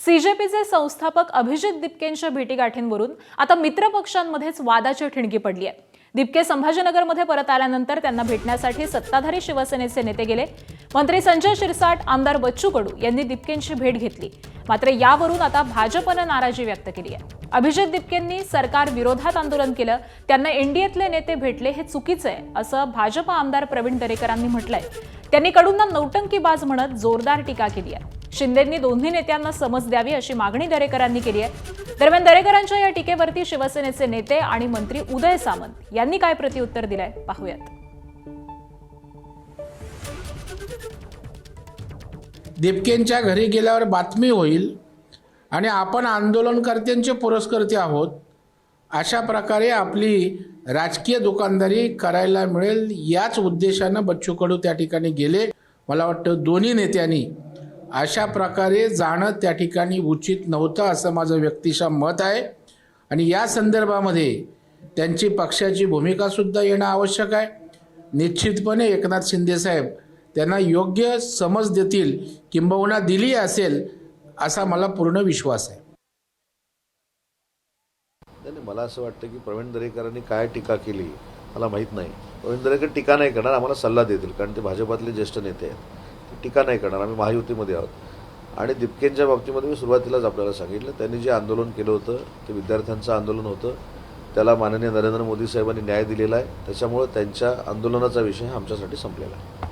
सीजेपीचे संस्थापक अभिजित दिपकेंच्या भेटीगाठींवरून आता मित्रपक्षांमध्येच वादाची ठिणगी पडली आहे। दिपके संभाजीनगरमध्ये परत आल्यानंतर त्यांना भेटण्यासाठी सत्ताधारी शिवसेनेचे नेते गेले। मंत्री संजय शिरसाट, आमदार बच्चू कडू यांनी दिपकेंची भेट घेतली। मात्र यावरून आता भाजपने नाराजी व्यक्त केली आहे। अभिजित दिपकेंनी सरकार विरोधात आंदोलन केलं, त्यांना एनडीएतले नेते भेटले हे चुकीचं आहे असं भाजप आमदार प्रवीण दरेकरांनी म्हटलंय। त्यांनी कडूंना नौटंकीबाज म्हणत जोरदार टीका केली आहे। शिंदेंनी दोन्ही नेत्यांना समज द्यावी अशी मागणी दरेकरांनी केली आहे। दरम्यान दरेकरांच्या या टीकेवरती शिवसेनेचे नेते आणि मंत्री उदय सामंत यांनी काय प्रत्युत्तर दिलंय पाहूयात। दिपकेंच्या घरी गेल्यावर बातमी होईल आणि आपण आंदोलनकर्त्यांचे पुरस्कर्ते आहोत अशा प्रकारे आपली राजकीय दुकानदारी करायला मिळेल याच उद्देशानं बच्चू कडू त्या ठिकाणी गेले। मला वाटतं दोन्ही नेत्यांनी अशा प्रकारे जाणं त्या ठिकाणी उचित नव्हतं असं माझं व्यक्तिशः मत आहे आणि या संदर्भामध्ये त्यांची पक्षाची भूमिका सुद्धा येणं आवश्यक आहे। निश्चितपणे एकनाथ शिंदे साहेब त्यांना योग्य समज देतील, किंबहुना दिली असेल असा मला पूर्ण विश्वास आहे। मला असं वाटतं की प्रवीण दरेकरांनी काय टीका केली मला माहीत नाही। प्रवीण दरेकर टीका नाही करणार, आम्हाला सल्ला देतील, कारण ते भाजपातले ज्येष्ठ नेते आहेत। टीका नाही करणार, आम्ही महायुतीमध्ये आहोत। आणि दिपकेंच्या बाबतीमध्ये मी सुरुवातीलाच आपल्याला सांगितलं, त्यांनी जे आंदोलन केलं होतं ते विद्यार्थ्यांचं आंदोलन होतं, त्याला माननीय नरेंद्र मोदी साहेबांनी न्याय दिलेला आहे। त्याच्यामुळे त्यांच्या आंदोलनाचा विषय आमच्यासाठी संपलेला आहे।